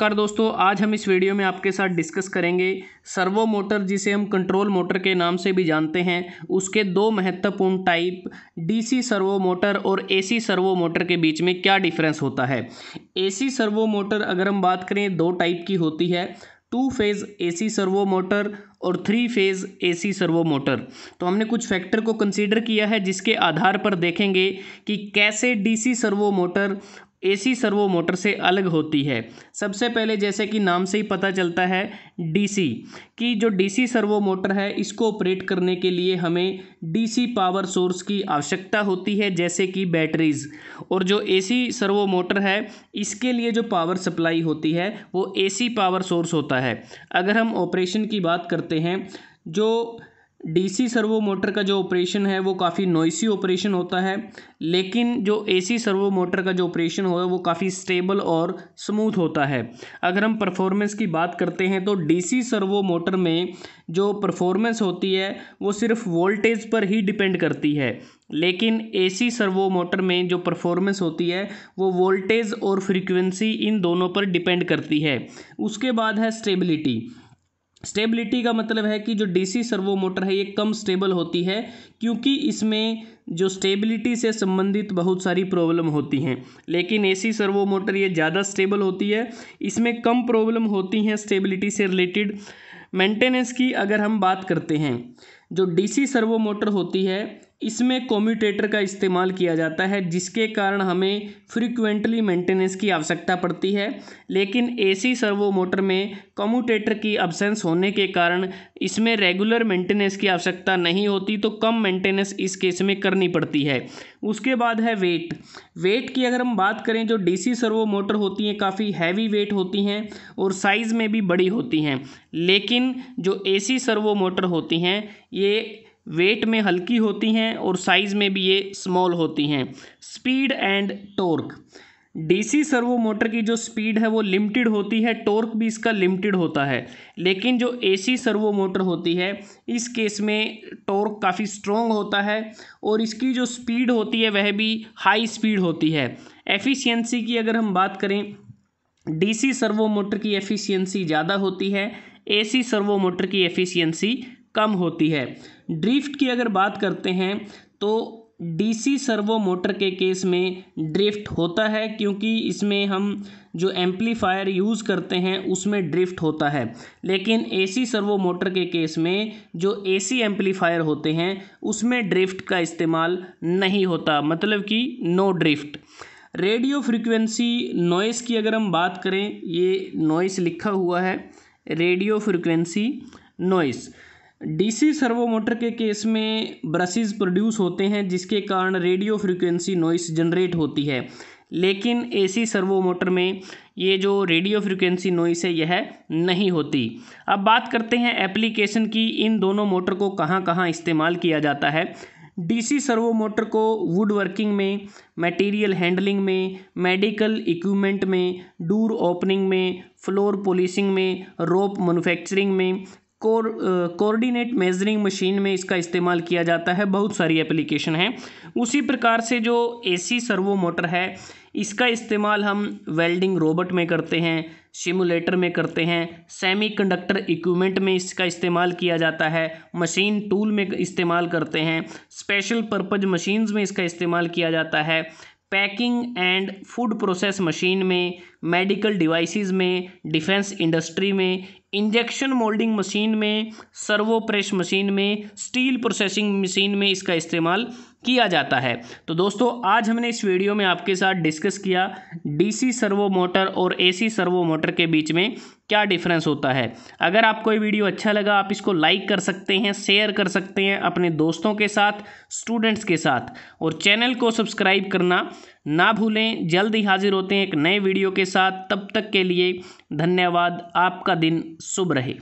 नमस्कार दोस्तों, आज हम इस वीडियो में आपके साथ डिस्कस करेंगे सर्वो मोटर, जिसे हम कंट्रोल मोटर के नाम से भी जानते हैं, उसके दो महत्वपूर्ण टाइप डीसी सर्वो मोटर और एसी सर्वो मोटर के बीच में क्या डिफरेंस होता है। एसी सर्वो मोटर अगर हम बात करें दो टाइप की होती है, 2 फेज़ एसी सर्वो मोटर और 3 फेज़ एसी सर्वो मोटर। तो हमने कुछ फैक्टर को कंसीडर किया है जिसके आधार पर देखेंगे कि कैसे DC servo motor AC servo motor से अलग होती है। सबसे पहले जैसे कि नाम से ही पता चलता है डीसी कि जो डीसी सर्वो मोटर है इसको ऑपरेट करने के लिए हमें डीसी पावर सोर्स की आवश्यकता होती है, जैसे कि बैटरीज। और जो एसी सर्वो मोटर है इसके लिए जो पावर सप्लाई होती है वो एसी पावर सोर्स होता है। अगर हम ऑपरेशन की बात करते हैं, जो डीसी सर्वो मोटर का जो ऑपरेशन है वो काफ़ी नॉइसी ऑपरेशन होता है, लेकिन जो एसी सर्वो मोटर का जो ऑपरेशन हो वो काफ़ी स्टेबल और स्मूथ होता है। अगर हम परफॉर्मेंस की बात करते हैं तो डीसी सर्वो मोटर में जो परफॉर्मेंस होती है वो सिर्फ वोल्टेज पर ही डिपेंड करती है, लेकिन एसी सर्वो मोटर में जो परफॉर्मेंस होती है वो वोल्टेज और फ्रीक्वेंसी इन दोनों पर डिपेंड करती है। उसके बाद है स्टेबिलिटी। स्टेबिलिटी का मतलब है कि जो डीसी सर्वो मोटर है ये कम स्टेबल होती है, क्योंकि इसमें जो स्टेबिलिटी से संबंधित बहुत सारी प्रॉब्लम होती हैं, लेकिन एसी सर्वो मोटर ये ज़्यादा स्टेबल होती है, इसमें कम प्रॉब्लम होती हैं स्टेबिलिटी से रिलेटेड। मेंटेनेंस की अगर हम बात करते हैं, जो डीसी सर्वो मोटर होती है इसमें कम्यूटेटर का इस्तेमाल किया जाता है, जिसके कारण हमें फ्रीक्वेंटली मेंटेनेंस की आवश्यकता पड़ती है, लेकिन एसी सर्वो मोटर में कम्यूटेटर की अब्सेंस होने के कारण इसमें रेगुलर मेंटेनेंस की आवश्यकता नहीं होती, तो कम मेंटेनेंस इस केस में करनी पड़ती है। उसके बाद है वेट की अगर हम बात करें, जो डीसी सर्वो मोटर होती हैं काफ़ी हैवी वेट होती हैं और साइज़ में भी बड़ी होती हैं, लेकिन जो एसी सर्वो मोटर होती हैं ये वेट में हल्की होती हैं और साइज़ में भी ये स्मॉल होती हैं। Speed and torque, DC servo motor की जो स्पीड है वो लिमिटेड होती है, टॉर्क भी इसका लिमिटेड होता है, लेकिन जो एसी सर्वो मोटर होती है इस केस में टॉर्क काफ़ी स्ट्रॉन्ग होता है और इसकी जो स्पीड होती है वह भी हाई स्पीड होती है। एफिशिएंसी की अगर हम बात करें, डीसी सर्वो मोटर की एफिशिएंसी ज़्यादा होती है, एसी सर्वो मोटर की एफिशिएंसी कम होती है। ड्रिफ्ट की अगर बात करते हैं तो डीसी सर्वो मोटर के केस में ड्रिफ्ट होता है, क्योंकि इसमें हम जो एम्पलीफायर यूज़ करते हैं उसमें ड्रिफ्ट होता है, लेकिन एसी सर्वो मोटर के केस में जो एसी एम्पलीफायर होते हैं उसमें ड्रिफ्ट का इस्तेमाल नहीं होता, मतलब कि no drift. Radio frequency noise की अगर हम बात करें, ये नॉइस लिखा हुआ है, radio frequency noise. DC servo motor के केस में ब्रशेस प्रोड्यूस होते हैं जिसके कारण रेडियो फ्रिक्वेंसी नॉइस जनरेट होती है, लेकिन एसी सर्वो मोटर में ये जो रेडियो फ्रिक्वेंसी नॉइस है यह नहीं होती। अब बात करते हैं एप्लीकेशन की, इन दोनों मोटर को कहाँ कहाँ इस्तेमाल किया जाता है। डीसी सर्वो मोटर को वुड वर्किंग में, मटेरियल हैंडलिंग में, मेडिकल इक्विपमेंट में, डोर ओपनिंग में, फ्लोर पॉलिशिंग में, रोप मैन्युफैक्चरिंग में, कोऑर्डिनेट मेजरिंग मशीन में इसका इस्तेमाल किया जाता है। बहुत सारी एप्लीकेशन है। उसी प्रकार से जो एसी सर्वो मोटर है इसका इस्तेमाल हम वेल्डिंग रोबोट में करते हैं, सिमुलेटर में करते हैं, सेमीकंडक्टर इक्विपमेंट में इसका इस्तेमाल किया जाता है, मशीन टूल में इस्तेमाल करते हैं, स्पेशल पर्पज मशीन्स में इसका इस्तेमाल किया जाता है, packing and food process machine में, मेडिकल डिवाइसेस में, डिफेंस इंडस्ट्री में, इंजेक्शन मोल्डिंग मशीन में, सर्वो प्रेस मशीन में, स्टील प्रोसेसिंग मशीन में इसका इस्तेमाल किया जाता है। तो दोस्तों, आज हमने इस वीडियो में आपके साथ डिस्कस किया डीसी सर्वो मोटर और एसी सर्वो मोटर के बीच में क्या डिफरेंस होता है। अगर आपको ये वीडियो अच्छा लगा आप इसको लाइक कर सकते हैं, शेयर कर सकते हैं अपने दोस्तों के साथ, स्टूडेंट्स के साथ, और चैनल को सब्सक्राइब करना ना भूलें। जल्द ही हाजिर होते हैं एक नए वीडियो के साथ, तब तक के लिए धन्यवाद। आपका दिन शुभ रहे।